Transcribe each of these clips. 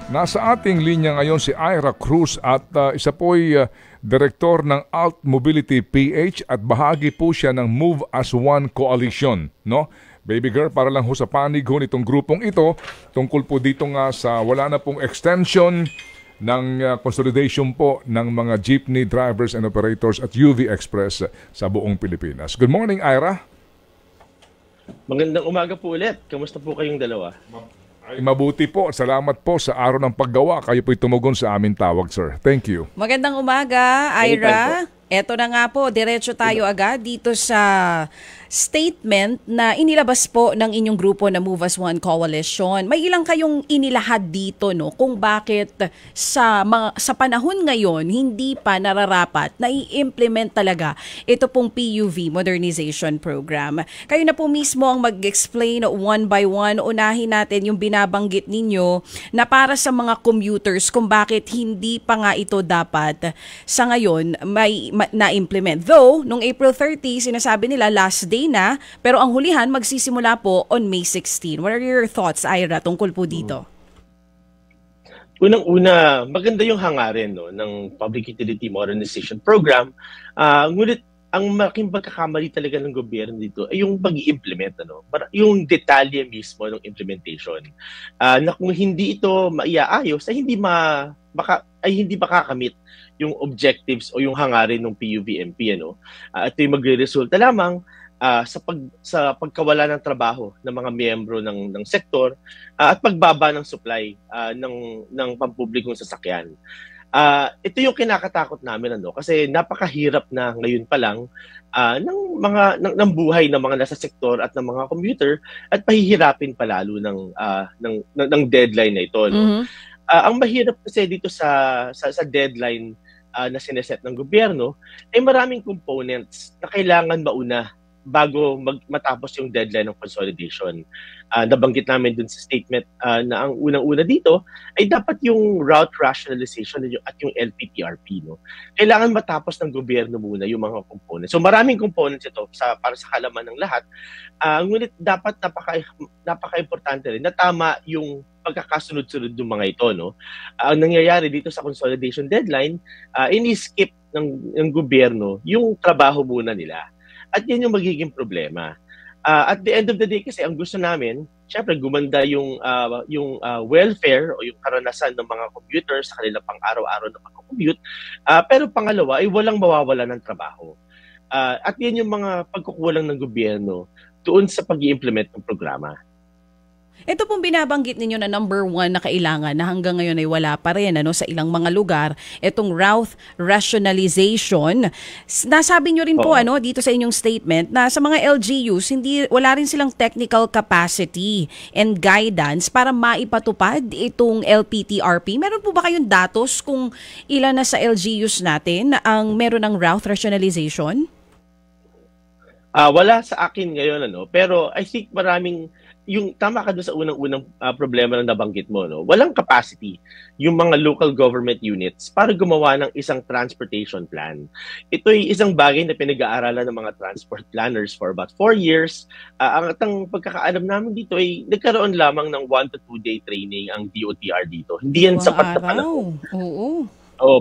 Nasa ating linya ngayon si Ira Cruz at isa po'y direktor ng Alt Mobility PH at bahagi po siya ng Move as One Coalition, no? Baby girl, para lang ho sa panig ho nitong grupong ito tungkol po dito nga sa wala na pong extension ng consolidation po ng mga jeepney drivers and operators at UV Express sa buong Pilipinas. Good morning, Ira. Magandang umaga po ulit. Kamusta po kayong dalawa? Ay, mabuti po. Salamat po sa araw ng paggawa. Kayo po'y tumugon sa aming tawag, sir. Thank you. Magandang umaga, Ira. Eto na nga po, diretso tayo agad dito sa statement na inilabas po ng inyong grupo na Move as One Coalition. May ilang kayong inilahad dito, no, kung bakit sa panahon ngayon hindi pa nararapat na i-implement talaga ito pong PUV Modernization Program. Kayo na po mismo ang mag-explain one by one. Unahin natin yung binabanggit ninyo na para sa mga commuters kung bakit hindi pa nga ito dapat sa ngayon may na-implement. Though, nung April 30, sinasabi nila last day na, pero ang hulihan magsisimula po on May 16. What are your thoughts, Ira, tungkol po dito? Unang-una, maganda yung hangarin, no, ng Public Utility Modernization Program. Ngunit ang malaking pagkakamali talaga ng gobyerno dito ay yung pag-i-implement, ano, yung detalye mismo ng implementation. Na kung hindi ito maiaayos, ay hindi makakamit yung objectives o yung hangarin ng PUVMP, ano. Ito yung magre-resulta lamang sa pagkawala ng trabaho ng mga miyembro ng sektor at pagbaba ng supply ng pampublikong sasakyan. Ito yung kinakatakot namin, ano, kasi napakahirap na ngayon pa lang ng buhay ng mga nasa sektor at ng mga commuter at pahihirapin pa lalo ng deadline na ito, no? Mm-hmm. Ang mahirap kasi dito sa deadline na sineset ng gobyerno ay maraming components na kailangan mauna bago matapos yung deadline ng consolidation. Nabanggit namin dun sa statement na ang unang-una dito ay dapat yung route rationalization at yung LPTRP. No? Kailangan matapos ng gobyerno muna yung mga components. So maraming components ito para sa kalaman ng lahat. Ngunit dapat napaka-importante rin na tama yung pagkakasunod-sunod ng mga ito. No? Ang nangyayari dito sa consolidation deadline, ini-skip ng gobyerno yung trabaho muna nila. At yan yung magiging problema. At the end of the day kasi, ang gusto namin, syempre gumanda yung welfare o yung karanasan ng mga commuters sa kanilang pang-araw-araw na pag-commute. Pero pangalawa, ay walang mawawala ng trabaho. At yan yung mga pagkukulang ng gobyerno doon sa pag-i-implement ng programa. Ito pong binabanggit ninyo na number 1 na kailangan na hanggang ngayon ay wala pa rin, ano, sa ilang mga lugar, itong route rationalization. Nasabi nyo rin po dito sa inyong statement na sa mga LGUs, wala rin silang technical capacity and guidance para maipatupad itong LPTRP. Meron po ba kayong datos kung ilan na sa LGUs natin ang meron ng route rationalization? Wala sa akin ngayon, ano, pero I think maraming yung tama ka doon sa unang-unang problema na nabanggit mo, no? Walang capacity yung mga local government units para gumawa ng isang transportation plan. Ito ay isang bagay na pinag-aaralan ng mga transport planners for about 4 years. Ang pagkakaalam namin dito ay nagkaroon lamang ng 1 to 2 day training ang DOTR dito. Hindi yan sapat na panahon. Oo.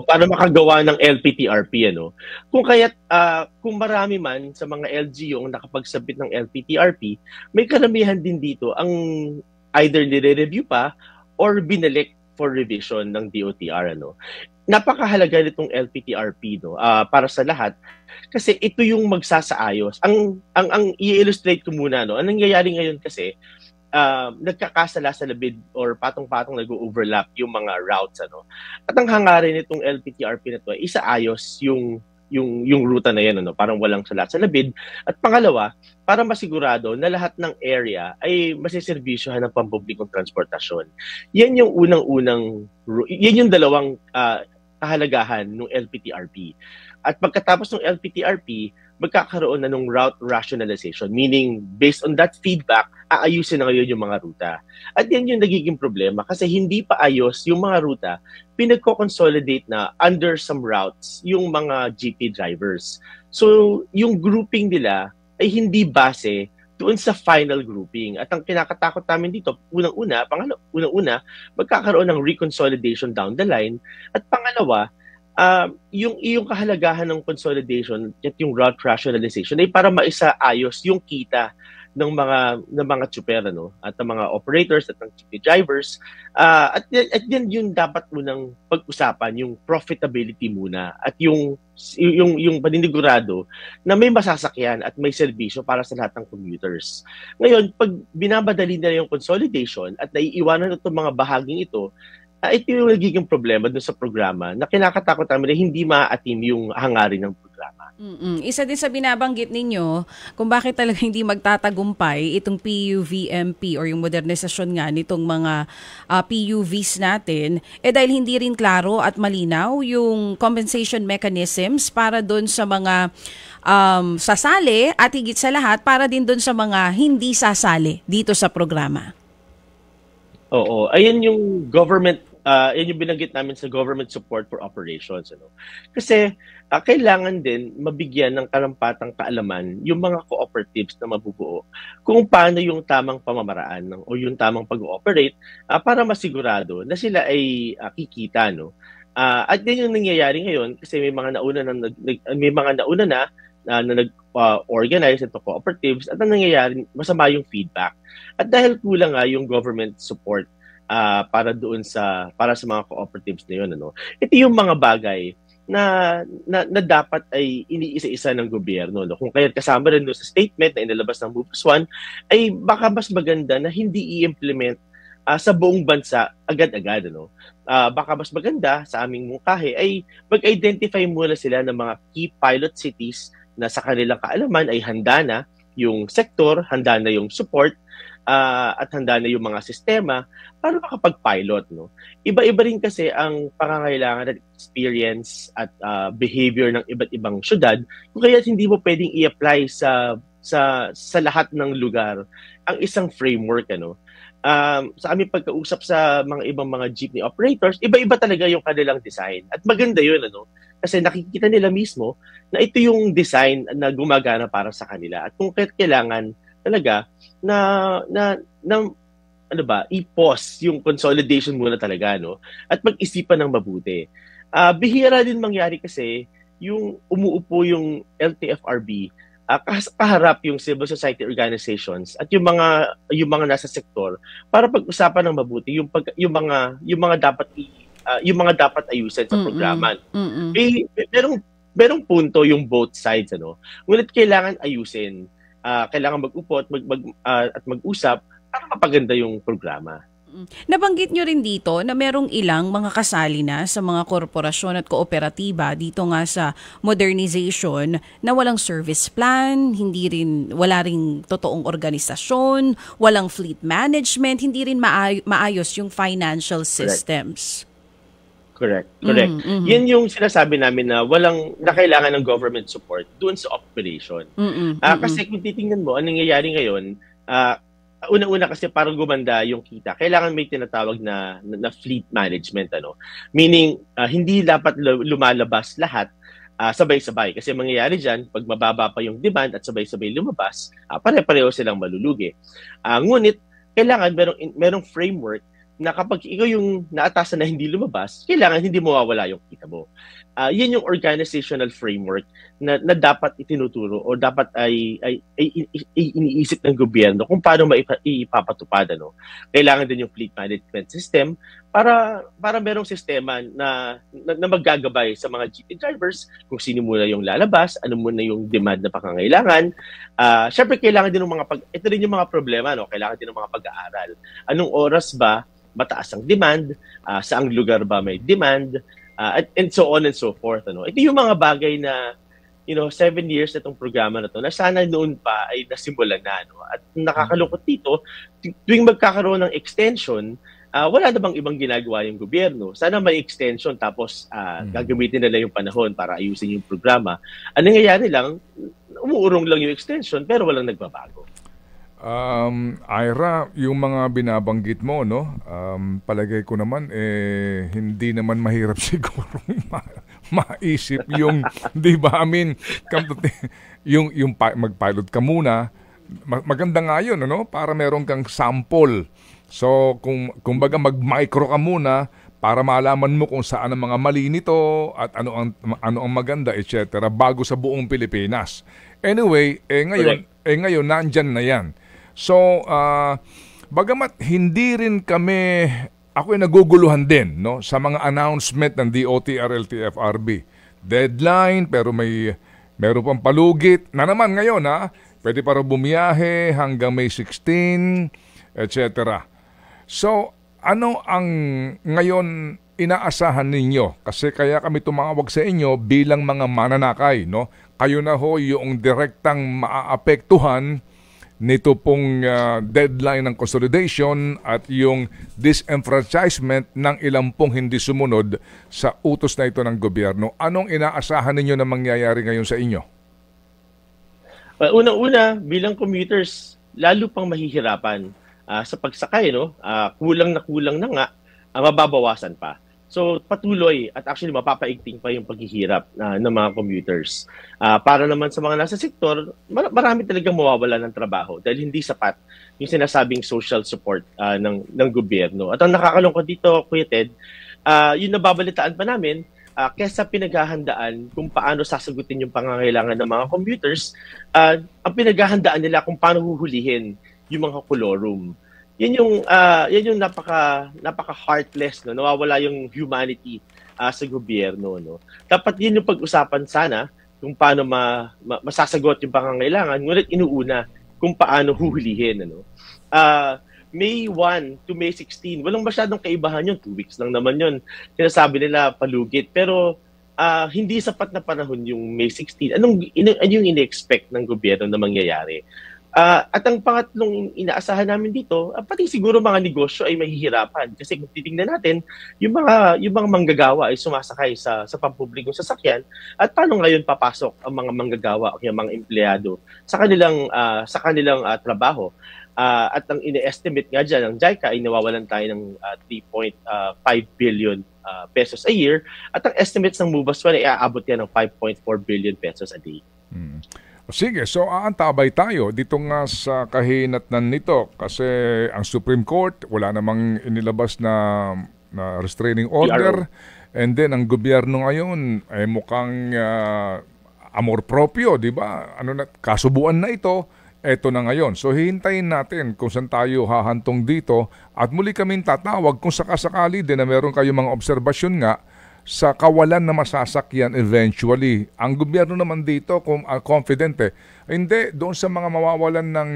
Para makagawa ng LPTRP, ano. Kung marami man sa mga LGU ang nakapagsabit ng LPTRP, may karamihan din dito ang either nire-review pa or binalik for revision ng DOTR, ano. Napakahalaga nitong LPTRP, no, para sa lahat kasi ito yung magsasaayos. Ang i-illustrate ko muna, no. Ang nangyayari ngayon kasi nagkakasala sa labid or patong-patong nag-overlap yung mga routes, ano. At ang hangarin nitong LPTRP na to ay isaayos yung ruta na yan, ano, parang walang sala sa labid. At pangalawa, para masigurado na lahat ng area ay masiservisyohan ng pampublikong transportasyon. Yan yung dalawang kahalagahan ng LPTRP. At pagkatapos ng LPTRP, magkakaroon na ng route rationalization, meaning based on that feedback, aayusin na ngayon yung mga ruta. At yan yung nagiging problema kasi hindi pa ayos yung mga ruta, pinagko-consolidate na under some routes yung mga GP drivers. So yung grouping nila ay hindi base doon sa final grouping. At ang kinakatakot namin dito, unang-una, magkakaroon ng reconsolidation down the line. At pangalawa, yung iyong kahalagahan ng consolidation at yung route rationalization ay para maisaayos yung kita ng mga tsuper, at ng mga operators at ng jeepney drivers. At yan yung dapat munang pag-usapan, yung profitability muna at yung paninigurado na may masasakyan at may serbisyo para sa lahat ng commuters. Ngayon, pag binabadali nila yung consolidation at naiiwanan itong mga bahaging ito, ito yung nagiging problema dun sa programa na kinakatakot namin na hindi ma-atim yung hangarin ng programa. Isa din sa binabanggit ninyo kung bakit talaga hindi magtatagumpay itong PUVMP or yung modernisasyon nga nitong mga PUVs natin, dahil hindi rin klaro at malinaw yung compensation mechanisms para doon sa mga sasali at higit sa lahat para din doon sa mga hindi sasali dito sa programa. Oo, ayan yung yan yung binanggit namin sa government support for operations. Kasi kailangan din mabigyan ng karampatang kaalaman yung mga cooperatives na mabubuo kung paano yung tamang pamamaraan o yung tamang pag-ooperate para masigurado na sila ay kikita. At yan yung nangyayari ngayon kasi may mga nauna na nag-organize ito cooperatives at ang nangyayari, masama yung feedback. At dahil kulang nga yung government support para sa mga cooperatives na yun, ito yung mga bagay na dapat ay iniisa-isa ng gobyerno. Kung kaya kasama rin sa statement na inilabas ng MOVE as One, ay baka mas maganda na hindi i-implement sa buong bansa agad-agad. Baka mas maganda sa aming mungkahi ay mag-identify muna sila ng mga key pilot cities na sa kanilang kaalaman ay handa na yung sektor, handa na yung support, at handa na yung mga sistema para makapag-pilot. Iba-iba rin kasi ang pangangailangan at experience at behavior ng iba't ibang syudad, kung kaya hindi mo pwedeng i-apply sa lahat ng lugar ang isang framework. Sa aming pagkausap sa mga ibang mga jeepney operators, iba-iba talaga yung kanilang design. At maganda yun, kasi nakikita nila mismo na ito yung design na gumagana para sa kanila. At kung kailangan talaga i-pause yung consolidation muna talaga, at mag-isipan ng mabuti. Bihira din mangyari kasi yung umuupo yung LTFRB, kaharap yung civil society organizations at yung mga nasa sektor para pag-usapan ng mabuti yung mga dapat ayusin sa programa. Merong punto yung both sides, ngunit kailangan ayusin. Kailangan mag-upo at mag-usap para mapaganda yung programa. Nabanggit nyo rin dito na merong ilang mga kasali na sa mga korporasyon at kooperatiba dito nga sa modernization na walang service plan, wala rin totoong organisasyon, walang fleet management, hindi rin maayos yung financial systems. Correct. Yan yung sinasabi namin na kailangan ng government support doon sa operation. Kasi kung titingnan mo, ang nangyayari ngayon, una-una kasi para gumanda yung kita, kailangan may tinatawag na fleet management. Meaning, hindi dapat lumalabas lahat sabay-sabay. Kasi mangyayari dyan, pag mababa pa yung demand at sabay-sabay lumabas, pare-pareho silang malulugi. Ngunit, kailangan merong framework na kapag ikaw yung naatasan na hindi lumabas, kailangan hindi mawawala yung kita mo. Yan yung organizational framework na dapat itinuturo o dapat ay iniisip ng gobyerno kung paano maipapatupad. Kailangan din yung fleet management system para merong sistema na maggagabay sa mga jeepney drivers kung sino muna yung lalabas, ano muna yung demand na pangangailangan. Syempre, kailangan din ng ito rin yung mga problema, kailangan din ng mga pag-aaral. Anong oras ba mataas ang demand, saang lugar ba may demand, and so on and so forth. Ito yung mga bagay na 7 years na itong programa na to na sana noon pa ay nasimulan na. At nakakalungkot dito, tuwing magkakaroon ng extension, wala na bang ibang ginagawa yung gobyerno? Sana may extension tapos gagamitin nila yung panahon para ayusin yung programa. Ang nangyayari lang, umuurong lang yung extension pero walang nagbabago. Ira, yung mga binabanggit mo, palagay ko naman, hindi naman mahirap siguro maisip yung, di ba, yung mag-pilot ka muna, maganda nga yun, ano? Para meron kang sample. So, kung baga mag-micro ka muna para malaman mo kung saan ang mga mali nito at ano ang maganda, etc. bago sa buong Pilipinas. Anyway, ngayon nandyan na yan. So, bagamat hindi rin kami, ako ay naguguluhan din, no, sa mga announcement ng DOTR-LTFRB. Deadline, pero meron pang palugit na naman ngayon, ha? Pwede para bumiyahe hanggang May 16, etc. So, ano ang ngayon inaasahan ninyo? Kasi kaya kami tumawag sa inyo bilang mga mananakay, no? Kayo na ho yung direktang maaapektuhan nito pong deadline ng consolidation at yung disenfranchisement ng ilang pong hindi sumunod sa utos na ito ng gobyerno. Anong inaasahan ninyo na mangyayari ngayon sa inyo? Unang-una, bilang commuters, lalo pang mahihirapan sa pagsakay, no? Kulang na nga, mababawasan pa. So patuloy at actually mapapaigting pa yung paghihirap ng mga commuters. Para naman sa mga nasa sektor, marami talagang mawawala ng trabaho dahil hindi sapat yung sinasabing social support ng gobyerno. At ang nakakalungkot dito, Kuya Ted, yung nababalitaan pa namin, kesa pinaghahandaan kung paano sasagutin yung pangangailangan ng mga commuters, ang pinaghahandaan nila kung paano huhulihin yung mga kolorum. Yan yung napaka heartless, no? Nawawala yung humanity sa gobyerno, no? Dapat yun yung pag-usapan sana kung paano masasagot yung pangangailangan, ngunit inuuna kung paano huhulihin, ano? May 1 to May 16, walang masyadong kaibahan yun, 2 weeks lang naman yun. Sinasabi nila palugit, pero hindi sapat na panahon yung May 16. Anong yung ine-expect ng gobyerno na mangyayari? At ang pangatlong inaasahan namin dito, pati siguro mga negosyo ay mahihirapan. Kasi kung titingnan natin, yung mga manggagawa ay sumasakay sa pampublikong sasakyan. At paano ngayon papasok ang mga manggagawa o yung mga empleyado sa kanilang trabaho? At ang ine-estimate nga dyan ng JICA ay nawawalan tayo ng 3.5 billion pesos a year. At ang estimates ng MOVAS ay aabot yan ng 5.4 billion pesos a day. Sige, so aantabay tayo dito nga sa kahinatnan nito kasi ang Supreme Court wala namang inilabas na restraining order and then ang gobyerno ngayon ay mukhang amor proprio, di ba? Kasubuan na ito, eto na ngayon. So hihintayin natin kung saan tayo hahantong dito at muli kaming tatawag kung sakasakali din na meron kayong mga obserbasyon nga sa kawalan na masasakyan eventually. Ang gobyerno naman dito, kung confident hindi, doon sa mga mawawalan ng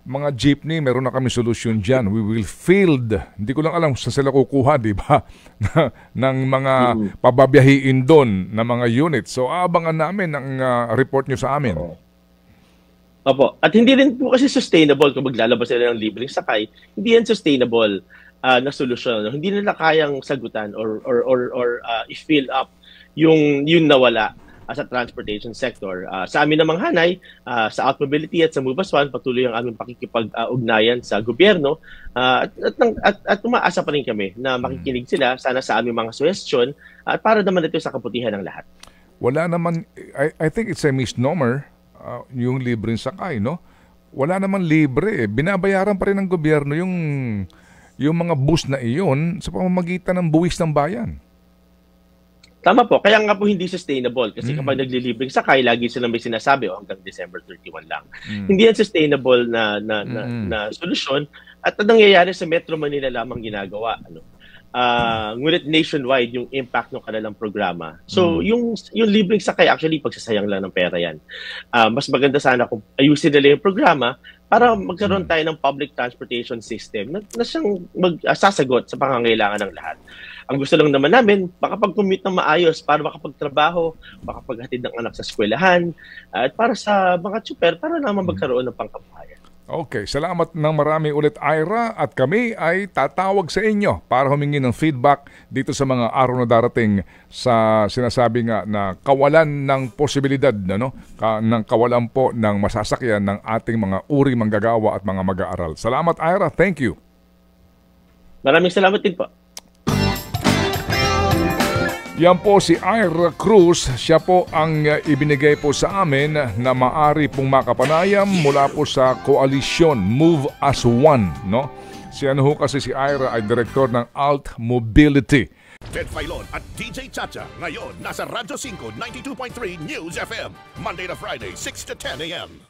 mga jeepney, meron na kami solusyon dyan. We will field, hindi ko lang alam sa sila kukuha, di ba, ng mga pababiyahiin doon na mga unit. So abangan namin ang report nyo sa amin. Opo. At hindi rin po kasi sustainable kung maglalabas sila ng libreng sakay. Hindi yan sustainable na solusyon. No? Hindi nila kayang sagutan or i-fill up yung nawala sa transportation sector. Sa amin namang hanay, sa Outmobility at sa MOVAS One, patuloy ang aming pakikipag-ugnayan sa gobyerno at umaasa pa rin kami na makikinig sila sana sa aming mga suggestion at para naman ito sa kabutihan ng lahat. Wala naman, I think it's a misnomer, yung libreng sakay, no? Wala naman libre. Binabayaran pa rin ng gobyerno yung mga bus na iyon sa pamamagitan ng buwis ng bayan. Tama po. Kaya nga po hindi sustainable. Kasi kapag naglilibreng sakay, lagi silang may sinasabi, hanggang December 31 lang. Hindi yan sustainable na solusyon. At ang nangyayari sa Metro Manila lamang ginagawa. Ngunit nationwide yung impact ng kanilang programa. So, yung libreng sakay, actually, pagsasayang lang ng pera yan. Mas maganda sana kung ayusin nila yung programa para magkaroon tayo ng public transportation system na siyang magsasagot sa pangangailangan ng lahat. Ang gusto lang naman namin, makapag-commute ng maayos para makapagtrabaho, makapaghatid ng anak sa eskwelahan, at para sa mga tsuper, para naman magkaroon ng pangkabuhayan. Okay, salamat ng marami ulit, Ira, at kami ay tatawag sa inyo para humingi ng feedback dito sa mga araw na darating sa sinasabi nga na kawalan ng posibilidad ng kawalan po ng masasakyan ng ating mga uri manggagawa at mga mag-aaral. Salamat, Ira. Thank you. Maraming salamat din po. Yan po si Ira Cruz, siya po ang ibinigay po sa amin na maari pong makapanayam mula po sa koalisyon Move as One, no? Si ano ho kasi si Ira ay direktor ng Alt Mobility. Ted Filon at DJ Chacha ngayon nasa Radyo 5 92.3 News FM Monday to Friday 6 to 10 a.m.